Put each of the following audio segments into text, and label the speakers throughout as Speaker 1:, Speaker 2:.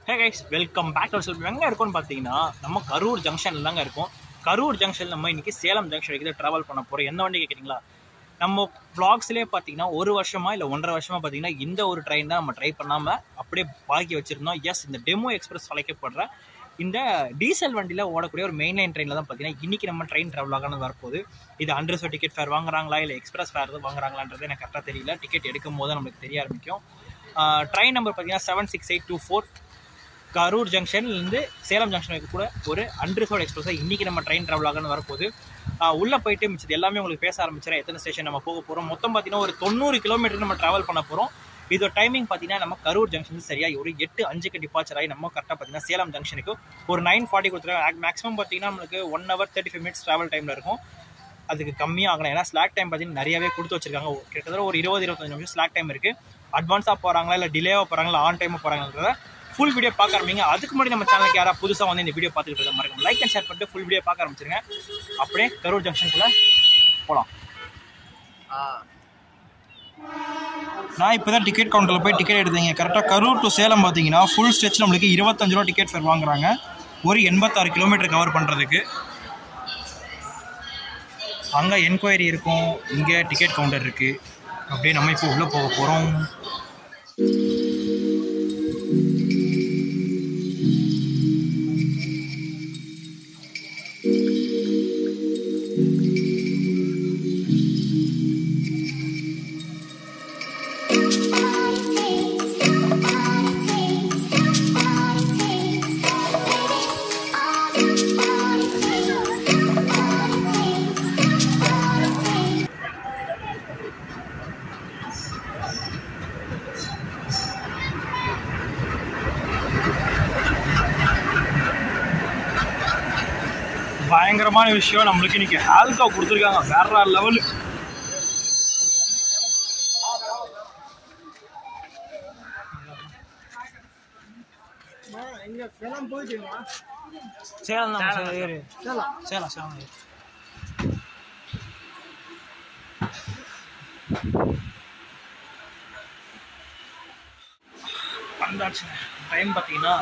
Speaker 1: Hey guys, welcome back to our channel. எங்க இருக்கோம்னு பாத்தீங்கன்னா நம்ம கரூர் ஜங்ஷன்ல தாங்க இருக்கோம். கரூர் ஜங்ஷன்ல நம்ம இன்னைக்கு சேலம் ஜங்ஷன் வரைக்கும் டிராவல் பண்ண போறோம். என்ன வண்டி கேக்குறீங்களா? நம்ம vlogsலயே பாத்தீங்கன்னா ஒரு வருஷமா இல்ல 1.5 வருஷமா பாத்தீங்கன்னா இந்த ஒரு ட்ரெயின் தான் நம்ம ட்ரை பண்ணாம அப்படியே பாக்கி வச்சிருந்தோம். எஸ், இந்த டெமோ எக்ஸ்பிரஸ் அழைக்கப்படுற இந்த டீசல் வண்டியில ஓடக்கூடிய ஒரு மெயின் லைன் ட்ரெயின்ல தான் பாத்தீங்கன்னா இன்னைக்கு நம்ம ட்ரெயின் டிராவல் ஆகணும் வரப்போகுது. இது அண்டர்சோ டிக்கெட் ஃபேர் வாங்குறாங்களா இல்ல எக்ஸ்பிரஸ் ஃபேர் வாங்குறாங்களான்றது எனக்கு கரெக்டாக தெரியல. டிக்கெட் எடுக்கும் போது நம்மளுக்கு தெரிய ஆரம்பிக்கும். ட்ரெயின் நம்பர் பார்த்தீங்கன்னா 76824 கரூர் ஜங்ஷன்லேருந்து சேலம் ஜங்ஷன் வரைக்கும் கூட ஒரு அண்டர்சோட் எக்ஸ்பிரஸாக இன்றைக்கி நம்ம ட்ரெயின் ட்ராவல் ஆகணும்னு வரப்போகுது. உள்ளே போயிட்டு மிச்சது எல்லாமே உங்களுக்கு பேச ஆரம்பிச்சிடறேன். எத்தனை ஸ்டேஷன் நம்ம போக போகிறோம், மொத்தம் பார்த்தீங்கன்னா ஒரு 90 கிலோமீட்டர் நம்ம ட்ராவல் பண்ண போகிறோம். இதோட டைமிங் பார்த்தீங்கன்னா நம்ம கரூர் ஜங்ஷன் சரியாக ஒரு 8:05 டிபார்ச்சர் ஆகி நம்ம கரெக்டாக பார்த்தீங்கன்னா சேலம் ஜங்ஷனுக்கு ஒரு 9:40 கொடுத்துருக்காங்க. மேக்ஸிமம் பார்த்தீங்கன்னா நம்மளுக்கு 1 hour 35 minutes ட்ராவல் டைமில் இருக்கும். அதுக்கு கம்மியாக ஆகலாம். ஏன்னா ஸ்லாக் டைம் பார்த்தீங்கன்னா நிறையவே கொடுத்து வச்சிருக்காங்க. கிட்டத்தட்ட ஒரு 20-25 நிமிஷம் ஸ்லாக் டைம் இருக்குது. அட்வான்ஸாக போகிறாங்களா இல்லை டிலேவாக போகிறாங்களா ஆன் டைமாக போகிறாங்கன்றத ஃபுல் வீடியோ பார்க்க ஆரம்பிங்க. அதுக்கு முன்னாடி நம்ம சேனலுக்கு யாராவது புதுசாக வந்து இந்த வீடியோ பார்த்துக்கிட்டு இருக்க மாதிரி லைக் அண்ட் ஷேர் பண்ணிட்டு ஃபுல் வீடியோ பார்க்க ஆரம்பிச்சிருங்க. அப்படியே கரூர் ஜங்ஷனுக்குள்ளே போகலாம். நான் இப்போ தான் டிக்கெட் கவுண்டரில் போய் டிக்கெட் எடுத்தீங்க. கரெக்டாக கரூர் டு சேலம் பார்த்தீங்கன்னா ஃபுல் ஸ்ட்ரெச் நம்மளுக்கு 25 ரூபா டிக்கெட் ஃபேர் வாங்குறாங்க ஒரு 86 கிலோமீட்டர் கவர் பண்ணுறதுக்கு. அங்கே என்கொயரி இருக்கும், இங்கே டிக்கெட் கவுண்டர் இருக்குது. அப்படியே நம்ம இப்போ உள்ளே போக போகிறோம். பயங்கரமான விஷயம், நம்மளுக்கு இன்னைக்கு ஆல்கோ கொடுத்துருக்காங்க வேற லெவலு. சேலம் வந்தாச்சுங்க. டைம் பார்த்தீங்கன்னா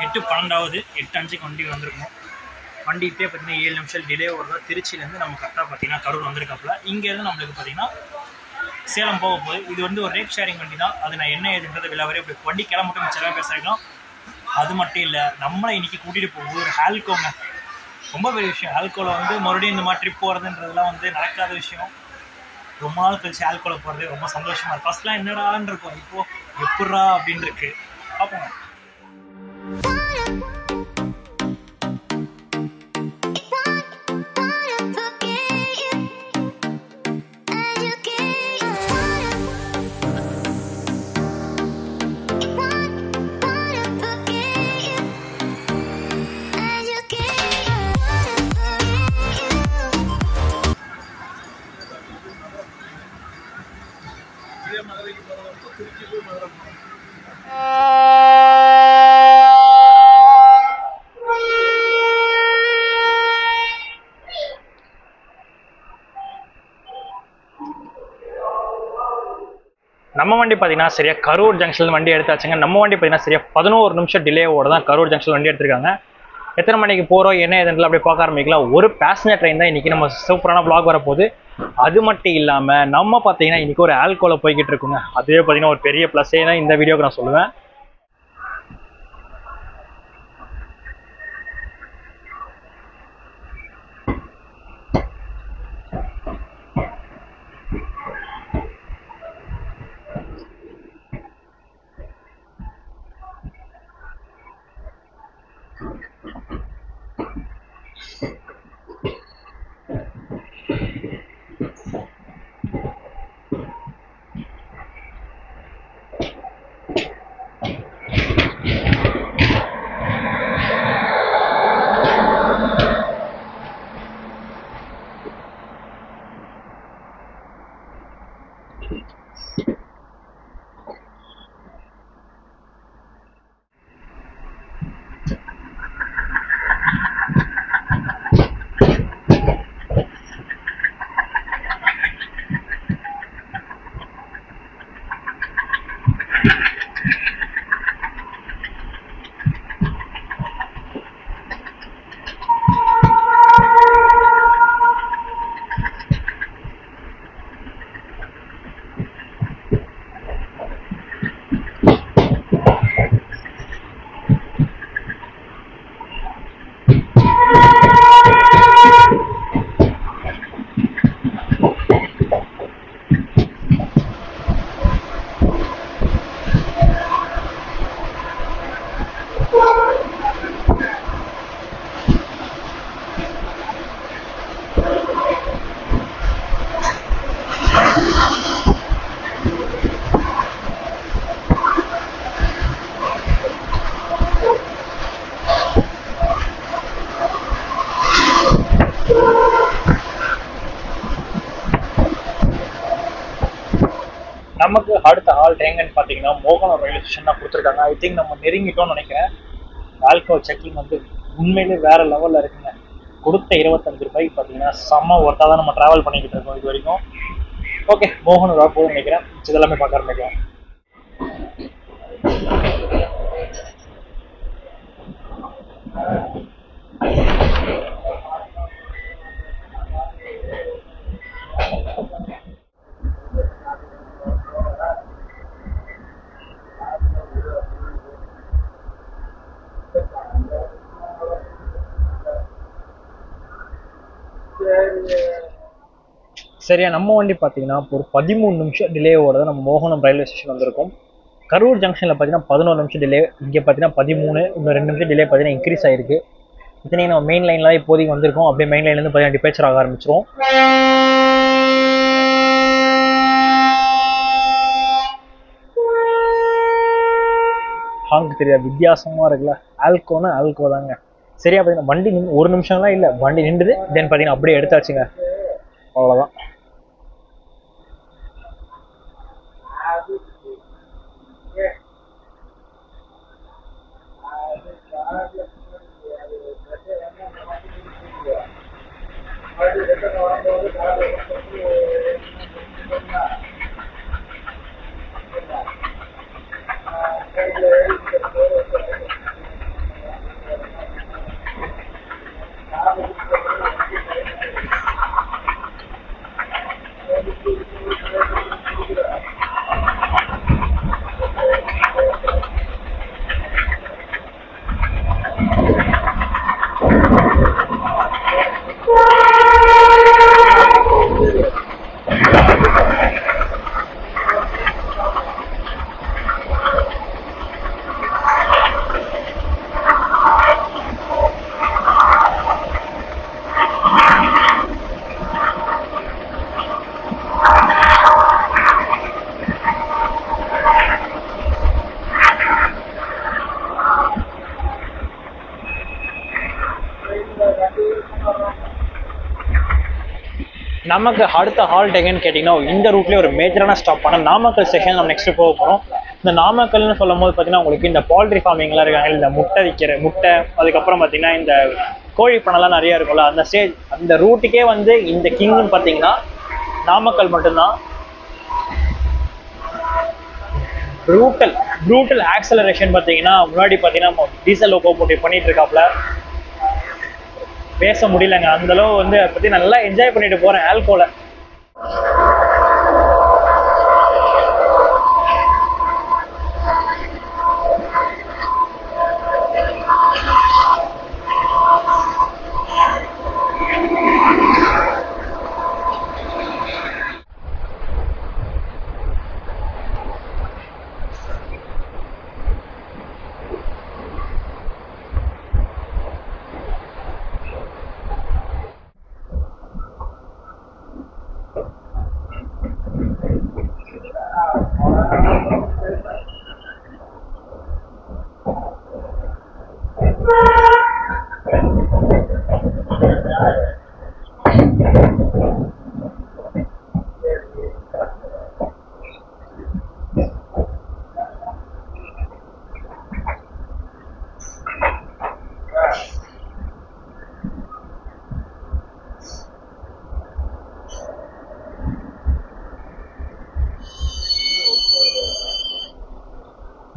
Speaker 1: 8:12, 8:05 வண்டி வந்திருக்கோம். வண்டிகிட்டே பார்த்தீங்கன்னா 7 நிமிஷம் டிலே வருதா. திருச்சியிலேருந்து நம்ம கரெக்டாக பார்த்தீங்கன்னா கரூர் வந்திருக்காப்புல. இங்கேருந்து நம்மளுக்கு பார்த்தீங்கன்னா சேலம் போக போகுது. இது வந்து ஒரு ரேட் ஷேரிங் வண்டி தான். அது நான் என்ன ஏதுன்றது விலாவரே அப்படி வண்டி கிளம்பிட்டு மிச்சம் பேசுகிறோம். அது மட்டும் இல்லை, நம்மளை இன்றைக்கி கூட்டிகிட்டு போகுது ஒரு ஹால்கோங்க. ரொம்ப பெரிய விஷயம். ஹால்கோவில் வந்து மறுபடியும் இந்த மாதிரி ட்ரிப் போகிறதுன்றதுலாம் வந்து நடக்காத விஷயம். ரொம்ப நாள் கழிச்சு ஹால்கோவில் போகிறது ரொம்ப சந்தோஷமாக இருக்குது. ஃபஸ்ட்லாம் என்னடான்னு இருக்கும், இப்போது எப்பட்றா அப்படின்னு இருக்கு. பார்ப்போம். நம்ம வண்டி பார்த்தீங்கன்னா சரியா கரூர் ஜங்ஷன் வண்டி எடுத்தாச்சுங்க. நம்ம வண்டி பார்த்தீங்கன்னா சரியா 11 நிமிஷம் டிலேவோட தான் கரூர் ஜங்ஷன் வண்டி எடுத்திருக்காங்க. எத்தனை மணிக்கு போகிறோம் என்ன ஏதுன்றது அப்படியே பார்க்க ஆரம்பிக்கலாம். ஒரு பேசஞ்சர் ட்ரெயின் தான் இன்றைக்கி நம்ம சூப்பரான vlog வரப்போகுது. அது மட்டும் இல்லாமல் நம்ம பார்த்தீங்கன்னா இன்றைக்கி ஒரு ஆல்கோவில் போய்கிட்டு இருக்குங்க. அதுவே பார்த்தீங்கன்னா ஒரு பெரிய ப்ளஸ்ஸே தான் இந்த வீடியோக்கு நான் சொல்லுவேன். நமக்கு அடுத்த ஹால்ட் எங்கன்னு பார்த்தீங்கன்னா மோகனம் ரயில்வே ஸ்டேஷன் தான் கொடுத்துருக்காங்க. ஐ திங்க் நம்ம நெருங்கிட்டோம்னு நினைக்கிறேன். ஆல்கோ செக்கிங் வந்து உண்மையிலே வேற லெவலில் இருக்குங்க. கொடுத்த 25 ரூபாய்க்கு பார்த்தீங்கன்னா செம்ம ஒர்த்தாக தான் நம்ம ட்ராவல் பண்ணிக்கிட்டு இருக்கோம் இது வரைக்கும். ஓகே, மோகன் ரூபா போகுதுன்னு நினைக்கிறேன். இதெல்லாமே பார்க்க ஆரம்பிக்கலாம். சரியா, நம்ம வண்டி பார்த்தீங்கன்னா ஒரு 13 நிமிஷம் டிலேவோட தான் நம்ம மோகனம் ரயில்வே ஸ்டேஷன் வந்திருக்கும். கரூர் ஜங்ஷனில் பார்த்தீங்கன்னா 11 நிமிஷம் டிலே, இங்கே பார்த்தீங்கன்னா 13, இன்னும் 2 நிமிஷம் டிலே பார்த்தீங்கன்னா இன்க்ரீஸ் ஆயிருக்கு. இத்தனை நம்ம மெயின் லைன்லாம் இப்போதைக்கு வந்திருக்கோம். அப்படியே மெயின் லைன்லேருந்து பார்த்தீங்கன்னா டிபேச்சர் ஆக ஆரம்பிச்சிரும். ஹாங்க் தெரியாது, வித்தியாசமாக இருக்குல்ல. ஆல்கோனா ஆல்கோ தாங்க. சரியா, பார்த்தீங்கன்னா வண்டி 1 நிமிஷம்லாம் இல்லை, வண்டி நின்றுது. தென் பார்த்தீங்கன்னா அப்படியே எடுத்தாச்சுங்க, அவ்வளோதான். நமக்கு அடுத்த ஹால்ட் எங்கன்னு கேட்டிங்கன்னா இந்த ரூட்லேயே ஒரு மேஜரான ஸ்டாப் பண்ண நாமக்கல் ஸ்டேஷன் நம்ம நெக்ஸ்ட் போக போகிறோம். இந்த நாமக்கல்னு சொல்லும் போது பார்த்தீங்கன்னா உங்களுக்கு இந்த பவுல்ட்ரி ஃபார்மிங்லாம் இருக்காங்க, இந்த முட்டை விற்கிற முட்டை, அதுக்கப்புறம் பார்த்தீங்கன்னா இந்த கோழி பண்ணலாம் நிறையா இருக்கும்ல, அந்த ஸ்டேஜ் அந்த ரூட்டுக்கே வந்து இந்த கிங்னு பார்த்தீங்கன்னா நாமக்கல் மட்டும்தான். ப்ரூட்டல் ஆக்சலரேஷன் பார்த்தீங்கன்னா முன்னாடி பார்த்தீங்கன்னா டீசல் லோகோமோட்டிவ் பண்ணிட்டு இருக்காப்புல, பேச முடியலங்க. அந்த அளவு வந்து அதை பற்றி நல்லா என்ஜாய் பண்ணிட்டு போகிறேன் ஆல்கோல.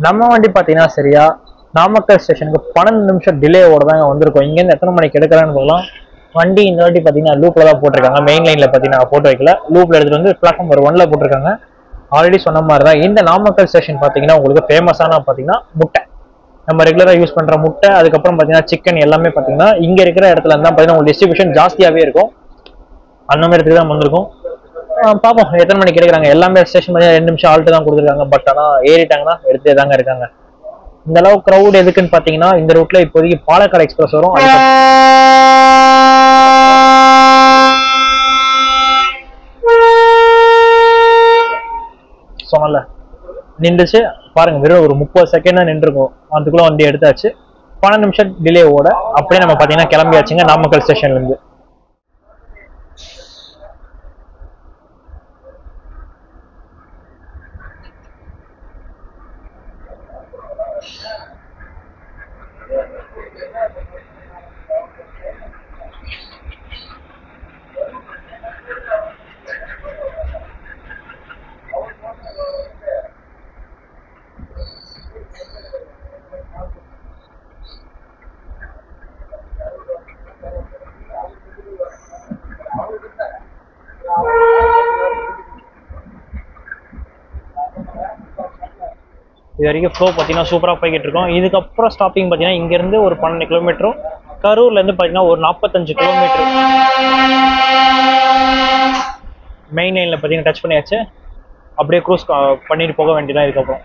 Speaker 1: நம்ம வண்டி பார்த்தீங்கன்னா சரியா நாமக்கல் ஸ்டேஷனுக்கு 12 நிமிஷம் டிலேவோட தாங்க வந்திருக்கோம். இங்கேருந்து எத்தனை மணிக்கு எடுக்கிறான்னு சொல்லலாம். வண்டி இந்த வாட்டி பார்த்தீங்கன்னா லூப்பில் தான் போட்டிருக்காங்க, மெயின் லைனில் பார்த்தீங்கன்னா போட்டு வைக்கல, லூப்பில் எடுத்துகிட்டு வந்து பிளாட்ஃபார்ம் நம்பர் 1ல் போட்டிருக்காங்க. ஆல்ரெடி சொன்ன மாதிரி தான் இந்த நாமக்கல் ஸ்டேஷன் பார்த்தீங்கன்னா உங்களுக்கு ஃபேமஸான பார்த்தீங்கன்னா முட்டை, நம்ம ரெகுலராக யூஸ் பண்ணுற முட்டை, அதுக்கப்புறம் பார்த்தீங்கன்னா சிக்கன் எல்லாமே பார்த்தீங்கன்னா இங்கே இருக்கிற இடத்துல தான் பார்த்தீங்கன்னா உங்களுக்கு டிஸ்ட்ரிபியூஷன் ஜாஸ்தியாகவே இருக்கும். அந்த மாதிரி இடத்துக்கு தான் வந்திருக்கும். பார்ப்போம் எத்தனை மணிக்கு எடுக்கிறாங்க. எல்லாமே ஸ்டேஷன் பார்த்தீங்கன்னா 2 நிமிஷம் ஆல்ட்டு தான் கொடுத்துருக்காங்க. பட் ஆனால் ஏறிட்டாங்கன்னா எடுத்துகிட்டே தாங்க இருக்காங்க. இந்த அளவு க்ரௌட் எதுக்குன்னு பார்த்தீங்கன்னா இந்த ரூட்ல இப்போதைக்கு பாலக்காடு எக்ஸ்பிரஸ் வரும். சொன்னல நின்றுச்சு பாருங்க, வெறும் ஒரு 30 செகண்ட் தான் நின்றுருக்கும். அதுக்குள்ள வண்டி எடுத்தாச்சு. 12 நிமிஷம் டிலேவோட அப்படியே நம்ம பார்த்தீங்கன்னா கிளம்பியாச்சுங்க நாமக்கல் ஸ்டேஷன்ல இருந்து. இது வரைக்கும் ஃப்ளோ பார்த்தீங்கன்னா சூப்பராக போய்கிட்டு இருக்கோம். இதுக்கப்புறம் ஸ்டாப்பிங் பார்த்தீங்கன்னா இங்கேருந்து ஒரு 12 கிலோமீட்டரும், கரூர்லேருந்து பார்த்தீங்கன்னா ஒரு 45 கிலோமீட்டர் மெயின் லைனில் பார்த்தீங்கன்னா டச் பண்ணியாச்சு. அப்படியே க்ரூஸ் பண்ணிட்டு போக வேண்டியதான் இதுக்கப்புறம்.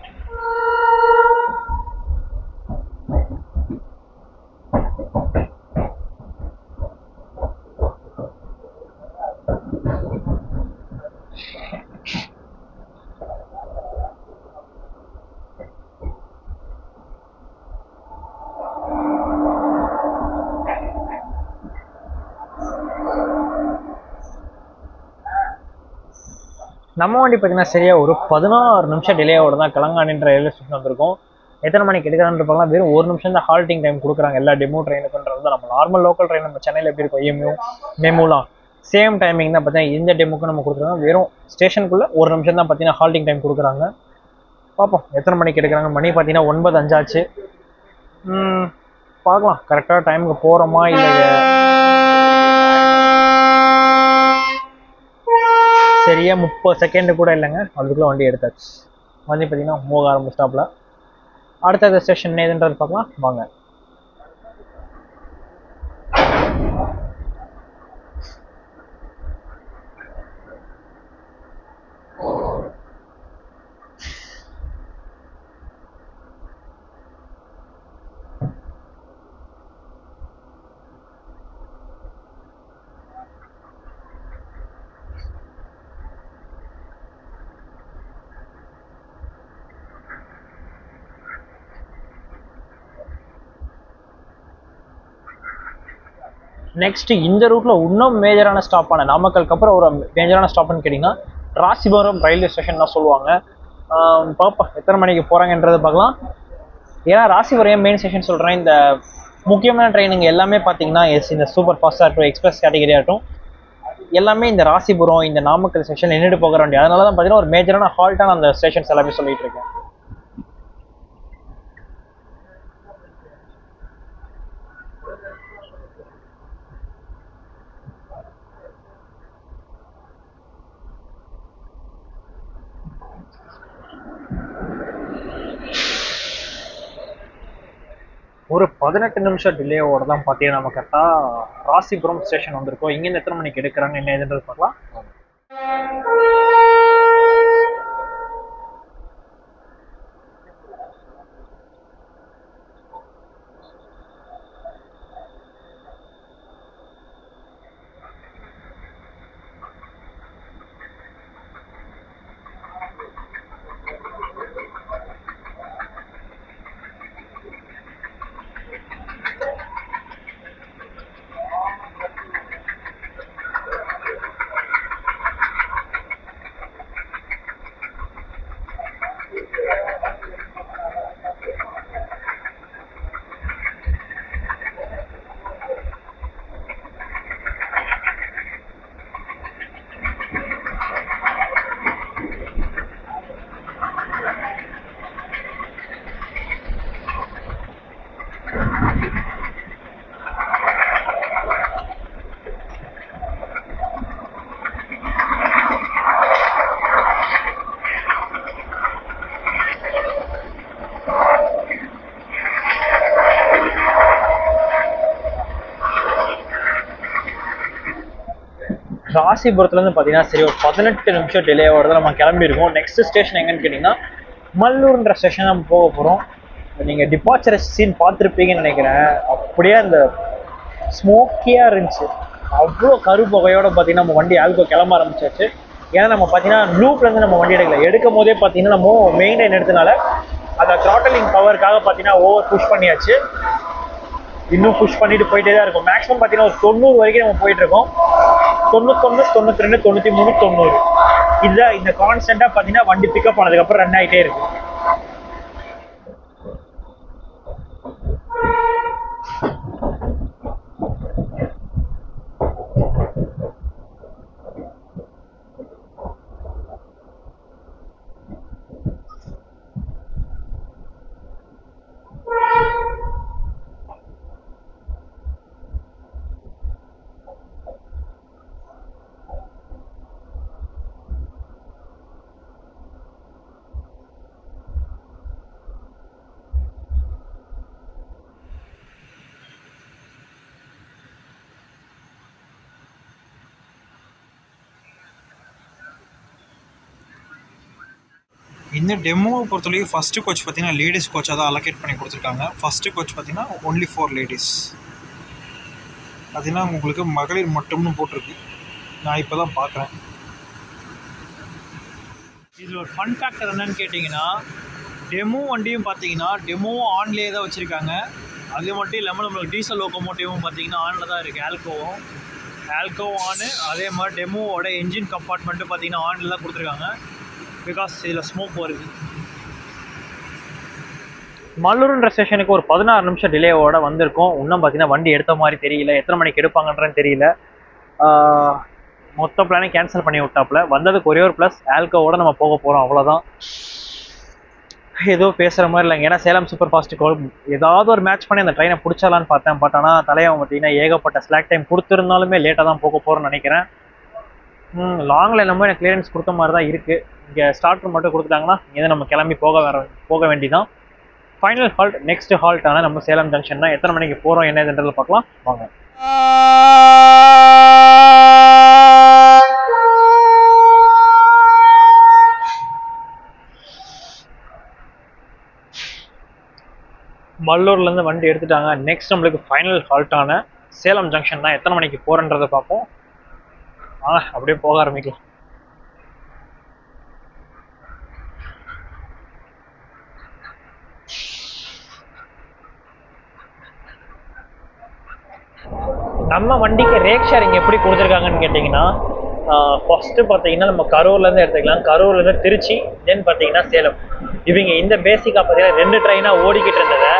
Speaker 1: நம்ம வண்டி பார்த்தீங்கன்னா சரியா ஒரு 16 நிமிஷம் டிலேவோட தான் கலங்காணின்ற ரயில்வே ஸ்டேஷன் வந்திருக்கும். எத்தனை மணிக்கு எடுக்கிறான்னு பார்க்கலாம். வெறும் 1 நிமிஷம் தான் ஹால்ட்டிங் டைம் கொடுக்குறாங்க எல்லா டெமோ ட்ரெயினுக்குன்றது. நம்ம நார்மல் லோக்கல் ட்ரெயின் நம்ம சென்னையில் எப்படி இருக்கும் EMU மெமுலாம் சேம் டைமிங் தான் பார்த்தீங்கன்னா இந்த டெமோக்கு நம்ம கொடுக்குறாங்க. வெறும் ஸ்டேஷனுக்குள்ளே 1 நிமிஷம் தான் பார்த்தீங்கன்னா ஹால்ட்டிங் டைம் கொடுக்குறாங்க. பார்ப்போம் எத்தனை மணிக்கு எடுக்கிறாங்க. மணி பார்த்தீங்கன்னா 9:05 ஆச்சு. பார்க்கலாம் கரெக்டாக டைமுக்கு போகிறோமா இல்லை. சரியா 30 செகண்ட் கூட இல்லைங்க, அதுக்குள்ளே வண்டி எடுத்தாச்சு. வந்து பார்த்தீங்கன்னா மூவ் ஆரம்பிச்சிட்டாப்ல. அடுத்த ஸ்டேஷன் எதுன்றது பார்க்கலாம் வாங்க. நெக்ஸ்ட் இந்த ரூட்ல இன்னும் மேஜரான ஸ்டாப்பான நாமக்கலுக்கு அப்புறம் ஒரு மேஜரான ஸ்டாப்னு கேட்டிங்கன்னா ராசிபுரம் ரயில்வே ஸ்டேஷன் தான் சொல்லுவாங்க. பார்ப்போம் எத்தனை மணிக்கு போகிறாங்கன்றதை பார்க்கலாம். ஏன்னா ராசிபுரம் மெயின் ஸ்டேஷன் சொல்கிறேன். இந்த முக்கியமான ட்ரெயினுங்க எல்லாமே பார்த்தீங்கன்னா இந்த சூப்பர் ஃபாஸ்ட் ஆகட்டும், எக்ஸ்பிரஸ் கேட்டகரி ஆகட்டும், எல்லாமே இந்த ராசிபுரம் இந்த நாமக்கல் ஸ்டேஷன் நின்றுட்டு போக வேண்டிய. அதனால தான் பார்த்தீங்கன்னா ஒரு மேஜரான ஹால்ட்டான அந்த ஸ்டேஷன்ஸ் எல்லாமே சொல்லிட்டு இருக்கேன். ஒரு 18 நிமிஷம் டிலேவோட தான் பார்த்தீங்கன்னா நம்ம கரெக்டாக ராசிபுரம் ஸ்டேஷன் வந்திருக்கோம். இங்கேருந்து எத்தனை மணிக்கு எடுக்கிறாங்க என்ன ஏதுன்றது பார்க்கலாம். ராசிபுரத்துலேருந்து பார்த்தீங்கன்னா சரி ஒரு 18 நிமிஷம் டிலேவோட தான் நம்ம கிளம்பியிருக்கோம். நெக்ஸ்ட் ஸ்டேஷன் எங்கன்னு கேட்டிங்கன்னா மல்லூர்ன்ற ஸ்டேஷன் நம்ம போக போகிறோம். நீங்கள் டிபார்ச்சர் சீன் பார்த்துருப்பீங்கன்னு நினைக்கிறேன். அப்படியே அந்த ஸ்மோக்கியாக இருந்துச்சு. அவ்வளோ கருப்புகையோட பார்த்தீங்கன்னா நம்ம வண்டி ஆல்கோ கிளம்ப ஆரம்பிச்சாச்சு. ஏன்னா நம்ம பார்த்தீங்கன்னா லூப்லேருந்து நம்ம வண்டி எடுக்கும் போதே பார்த்தீங்கன்னா நம்ம மெயின் லைன் எடுத்தனால அந்த த்ராட்டலிங் பவருக்காக பார்த்தீங்கன்னா ஓவர் புஷ் பண்ணியாச்சு. இன்னும் புஷ் பண்ணிட்டு போயிட்டே தான் இருக்கும். மேக்ஸிமம் பார்த்தீங்கன்னா ஒரு 90 வரைக்கும் நம்ம போயிட்டு இருக்கோம். 91, 92, 93, 90 இதுதான் இந்த கான்ஸ்டன்டா பார்த்தீங்கன்னா வண்டி பிக்கப் ஆனதுக்கப்புறம் ரன் ஆகிட்டே இருக்கு.
Speaker 2: இந்த டெமோவை பொறுத்தவரைக்கும் ஃபஸ்ட்டு கோச் பார்த்தீங்கன்னா லேடிஸ் கோச்சாக தான் அலோகேட் பண்ணி கொடுத்துருக்காங்க. ஃபஸ்ட்டு கோச் பார்த்தீங்கன்னா ஒன்லி ஃபார் லேடிஸ். பார்த்தீங்கன்னா உங்களுக்கு மகளிர் மட்டும்னு போட்டிருக்கு. நான் இப்போ தான் பார்க்குறேன்.
Speaker 1: இதில் ஒரு ஃபன் ஃபேக்டர் என்னன்னு கேட்டிங்கன்னா, டெமோ வண்டியும் பார்த்தீங்கன்னா டெமோவும் ஆன்லேயே தான் வச்சுருக்காங்க. அது மட்டும் இல்லாமல் நம்மளுக்கு டீசல் லோக்கோமோட்டிவும் பார்த்தீங்கன்னா ஆனில் தான் இருக்குது. ஆல்கோவும் ஆனு, அதே மாதிரி டெமோவோட என்ஜின் கம்பார்ட்மெண்ட்டும் பார்த்தீங்கன்னா ஆனில் தான் கொடுத்துருக்காங்க. பிகாஸ் இதில் ஸ்மோக் வருது. மல்லூருன்ற ஸ்டேஷனுக்கு ஒரு 16 நிமிஷம் டிலேவோட வந்திருக்கோம். இன்னும் பார்த்தீங்கன்னா வண்டி எடுத்த மாதிரி தெரியல, எத்தனை மணிக்கு எடுப்பாங்கன்றன்னு தெரியல. மொத்த பிளானே கேன்சல் பண்ணி விட்டாப்புல. வந்ததுக்கு ஒரே ஒரு ப்ளஸ், ஆல்கோவோட நம்ம போக போகிறோம், அவ்வளோதான். ஏதோ பேசுகிற மாதிரி இல்லைங்க. ஏன்னா சேலம் சூப்பர் ஃபாஸ்ட்டுக்கு ஏதாவது ஒரு மேட்ச் பண்ணி அந்த ட்ரெயினை பிடிச்சலான்னு பார்த்தேன். பட் ஆனால் தலைவன் பார்த்தீங்கன்னா ஏகப்பட்ட ஸ்லாக் டைம் கொடுத்துருந்தாலுமே லேட்டாக தான் போக போகிறோன்னு நினைக்கிறேன். லாங்கில் என்னமோ எனக்கு கிளியரன்ஸ் கொடுத்த மாதிரி தான் இருக்குது. இங்கே ஸ்டார்டர் மட்டும் கொடுத்துட்டாங்கன்னா இங்கே நம்ம கிளம்பி போக வேண்டிதான். ஃபைனல் ஹால்ட், நெக்ஸ்ட் ஹால்ட்டான நம்ம சேலம் ஜங்ஷன் தான். எத்தனை மணிக்கு போகிறோம் என்னதுன்றதை பார்க்கலாம் வாங்க. மல்லூர்லேருந்து வண்டி எடுத்துட்டாங்க. நெக்ஸ்ட் நம்மளுக்கு ஃபைனல் ஹால்ட்டான சேலம் ஜங்ஷன் தான். எத்தனை மணிக்கு போகிறன்றதை பார்ப்போம். அப்படியே போக ஆரம்பிக்கலாம். நம்ம வண்டிக்கு ரேக் ஷேரிங் எப்படி கொடுத்துருக்காங்கன்னு கேட்டிங்கன்னா, ஃபஸ்ட்டு பார்த்தீங்கன்னா நம்ம கரூர்லேருந்து எடுத்துக்கலாம். கரூர்லேருந்து திருச்சி, தென் பார்த்தீங்கன்னா சேலம். இவங்க இந்த பேசிக்காக பார்த்தீங்கன்னா 2 ட்ரெயினாக ஓடிக்கிட்டு இருந்ததை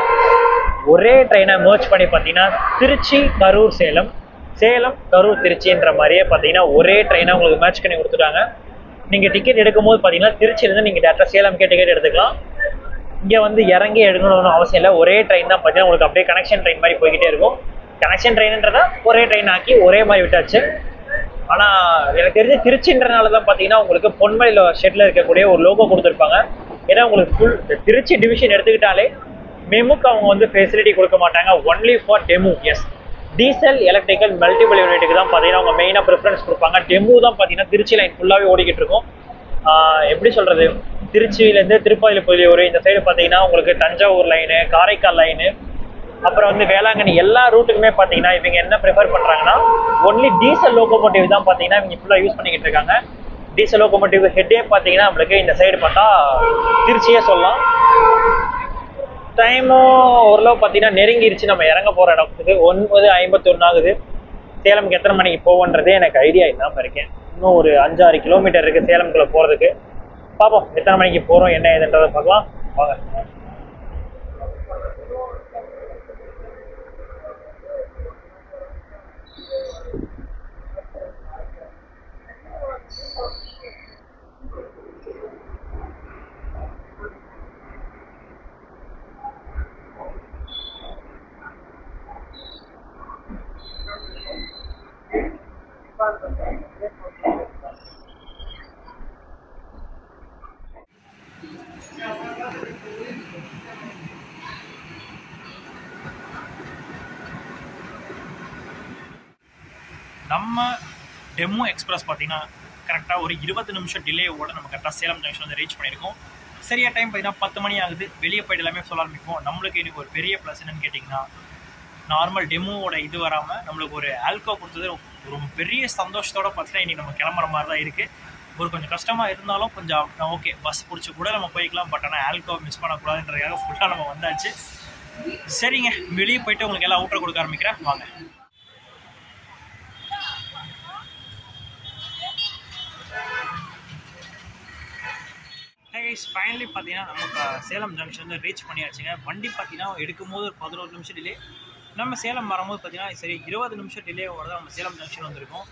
Speaker 1: ஒரே ட்ரெயினாக மேர்ச் பண்ணி பார்த்தீங்கன்னா திருச்சி கரூர் சேலம், சேலம் கரூர் திருச்சின்ற மாதிரியே பார்த்தீங்கன்னா ஒரே ட்ரெயினாக உங்களுக்கு மேட்ச் பண்ணி கொடுத்துட்டாங்க. நீங்கள் டிக்கெட் எடுக்கும்போது பார்த்தீங்கன்னா திருச்சியிலேருந்து நீங்கள் டேரெக்டாக சேலம்கே டிக்கெட் எடுத்துக்கலாம். இங்கே வந்து இறங்கி எடுக்கணும்னு அவசியம் இல்லை. ஒரே ட்ரெயின் தான் பார்த்தீங்கன்னா உங்களுக்கு அப்படியே கனெக்ஷன் ட்ரெயின் மாதிரி போய்கிட்டே இருக்கும். கனெக்ஷன் ட்ரெயின்ன்றதை ஒரே ட்ரெயின் ஆக்கி ஒரே மாதிரி விட்டாச்சு. ஆனால் எனக்கு தெரிஞ்சு திருச்சின்றனால தான் பார்த்தீங்கன்னா உங்களுக்கு பொன்மலையில் ஷெட்டில் இருக்கக்கூடிய ஒரு லோகோ கொடுத்துருப்பாங்க. ஏன்னா உங்களுக்கு ஃபுல் திருச்சி டிவிஷன் எடுத்துக்கிட்டாலே மெமுக்கு அவங்க வந்து ஃபெசிலிட்டி கொடுக்க மாட்டாங்க. Only for demo. Yes, diesel electrical multiple யூனிட்டுக்கு தான் பார்த்தீங்கன்னா அவங்க மெயினாக ப்ரிஃபரன்ஸ் கொடுப்பாங்க. டெமோ தான் பார்த்தீங்கன்னா திருச்சி லைன் ஃபுல்லாகவே ஓடிக்கிட்டு இருக்கும். எப்படி சொல்கிறது, திருச்சியிலேருந்து திருப்பாதிரிப்புலியூர் இந்த சைடு பார்த்தீங்கன்னா உங்களுக்கு தஞ்சாவூர் லைனு, காரைக்கால் லைனு, அப்புறம் வந்து வேளாங்கண்ணி, எல்லா ரூட்டுக்குமே பார்த்தீங்கன்னா இவங்க என்ன ப்ரிஃபர் பண்ணுறாங்கன்னா ஒன்லி டீசல் லோகோமோட்டிவ் தான் பார்த்தீங்கன்னா இவங்க ஃபுல்லாக யூஸ் பண்ணிக்கிட்டு இருக்காங்க. டீசல் லோகோமோட்டிவ் ஹெட்டே பார்த்தீங்கன்னா நம்மளுக்கு இந்த சைடு பார்த்தா திருச்சியே சொல்லலாம். டைமும் ஓரளவு பார்த்தீங்கன்னா நெருங்கிருச்சு. நம்ம இறங்க போகிற இடத்துக்கு 9:51 ஆகுது. சேலமுக்கு எத்தனை மணிக்கு போவோன்றதே எனக்கு ஐடியா இல்லாமல் இருக்கேன். இன்னும் ஒரு 5-6 கிலோமீட்டர் இருக்குது சேலம்குள்ளே போகிறதுக்கு. பார்ப்போம் எத்தனை மணிக்கு போகிறோம் என்ன ஏதுன்றதை பார்க்கலாம் வாங்க. நம்ம டெமோ எக்ஸ்பிரஸ் பார்த்தீங்கன்னா கரெக்டாக ஒரு 20 நிமிஷம் டிலேவோட நம்ம கரெக்டாக சேலம் ஜங்ஷன் வந்து ரீச் பண்ணியிருக்கோம். சரியாக டைம் பார்த்தீங்கன்னா 10 மணி ஆகுது. வெளியே போய்ட்டு எல்லாமே சொல்ல ஆரம்பிப்போம். நம்மளுக்கு இன்னைக்கு ஒரு பெரிய ப்ளஸ் என்னன்னு கேட்டிங்கன்னா, நார்மல் டெமோவோட இது வராமல் நம்மளுக்கு ஒரு ஆல்கோ கொடுத்தது ரொம்ப பெரிய சந்தோஷத்தோட பார்த்தீங்கன்னா இன்றைக்கி நம்ம கிளம்புற மாதிரி தான் இருக்குது. ஒரு கொஞ்சம் கஷ்டமாக இருந்தாலும் கொஞ்சம் ஓகே, பஸ் பிடிச்சி கூட நம்ம போய்க்கலாம். பட் ஆனால் ஆல்கோ மிஸ் பண்ணக்கூடாதுன்றதுக்காக ஃபுல்லாக நம்ம வந்தாச்சு. சரிங்க, வெளியே போய்ட்டு உங்களுக்கு எல்லாம் அவுட்டர் கொடுக்க ஆரம்பிக்கிறேன் வாங்க. ஃபைனலி பார்த்தீங்கன்னா நமக்கு சேலம் ஜங்ஷன் வந்து ரீச் பண்ணியாச்சுங்க. வண்டி பார்த்தீங்கன்னா எடுக்கும்போது ஒரு 11 நிமிஷம் டிலே, நம்ம சேலம் வரும்போது பார்த்தீங்கன்னா சரி 20 நிமிஷம் டிலேவோட தான் நம்ம சேலம் ஜங்ஷன் வந்திருக்கோம்.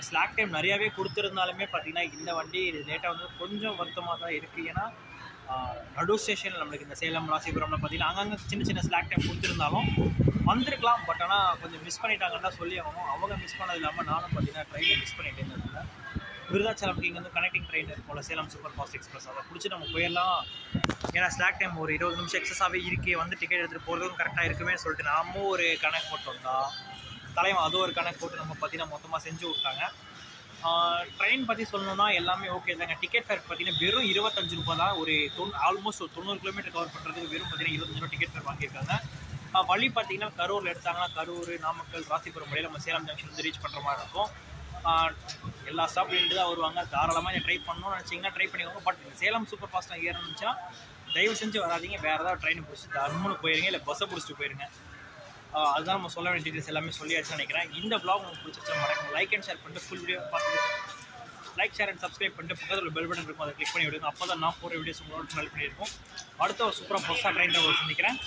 Speaker 1: ஸ்லாக் டைம் நிறையாவே கொடுத்துருந்தாலுமே பார்த்தீங்கன்னா இந்த வண்டி லேட்டாக வந்து கொஞ்சம் வருத்தமாக தான் இருக்குது. ஏன்னா நடு ஸ்டேஷனில் நம்மளுக்கு இந்த சேலம் ராசிபுரம்ல பார்த்தீங்கன்னா அங்கங்கே சின்ன சின்ன ஸ்லாக் டைம் கொடுத்துருந்தாலும் வந்திருக்கலாம். பட் ஆனால் கொஞ்சம் மிஸ் பண்ணிட்டாங்கன்னு தான் சொல்லி ஆகணும். அவங்க மிஸ் பண்ணது இல்லாமல் நானும் பார்த்தீங்கன்னா ட்ரெயினை மிஸ் பண்ணிட்டு இருந்ததுனால விருதாச்சலம்க்கு இங்கே வந்து கனெக்டிங் ட்ரெயின் இருக்கும்ல சேலம் சூப்பர் ஃபாஸ்ட் எக்ஸ்பிரஸ், அதை பிடிச்சி நம்ம போயிடலாம். ஏன்னா ஸ்லாக் டைம் ஒரு 20 நிமிஷம் எக்ஸஸாகவே இருக்கே, வந்து டிக்கெட் எடுத்துகிட்டு போகிறதுக்கும் கரெக்டாக இருக்குமே சொல்லிட்டு நாமும் ஒரு கணக்கு போட்டு வந்தோம். தலைவன் அது ஒரு கணக்கு போட்டு நம்ம பார்த்தீங்கன்னா மொத்தமாக செஞ்சு விட்டாங்க. ட்ரெயின் பற்றி சொல்லணும்னா எல்லாமே ஓகே தாங்க. டிக்கெட் ஃபேர் பார்த்தீங்கன்னா வெறும் 25 ரூபா தான். ஒரு ஆல்மோஸ்ட் ஒரு 90 கிலோமீட்டர் கவர் பண்ணுறதுக்கு வெறும் பார்த்தீங்கன்னா 25 ரூபா டிக்கெட் ஃபேர் வாங்கியிருக்காங்க. வழி பார்த்தீங்கன்னா கரூரில் எடுத்தாங்கன்னா கரூர், நாமக்கல், ராசிபுரம் வழியில் நம்ம சேலம் ஜங்ஷன் வந்து ரீச் பண்ணுற மாதிரி இருக்கும். எல்லா ஸ்டாப்லேருந்து தான் வருவாங்க. தாராளமாக இதை ட்ரை பண்ணணும்னு நினச்சிங்கன்னா ட்ரை பண்ணிக்கோங்க. பட் சேலம் சூப்பர் ஃபாஸ்ட்டாக ஏறணுச்சுன்னா தயவு செஞ்சு வராதிங்க. வேறு ஏதாவது ட்ரெயின் பிடிச்சி தர்மனு போயிருங்க, இல்லை பஸ்ஸை பிடிச்சிட்டு போயிருங்க. அதுதான் நம்ம சொல்ல வேண்டிய டீட்டெயில்ஸ் எல்லாமே சொல்லியாச்சுன்னு நினைக்கிறேன். இந்த vlog உங்களுக்கு பிடிச்சிருச்சா மறக்காம லைக் அண்ட் ஷேர் பண்ணிட்டு ஃபுல் வீடியோ பார்த்துட்டு லைக் ஷேர் அண்ட் சப்ஸ்கிரைப் பண்ணிட்டு பக்கத்தில் பெல் பட்டன் இருக்கும், அதை கிளிக் பண்ணி விடுங்க. அப்போ தான் நான் போகிற வீடியோஸ் உங்களோட நோட்டிஃபை பண்ணியிருக்கோம். அடுத்த ஒரு சூப்பராக பஸ்ஸாக ட்ரெயின் சந்திக்கிறேன்.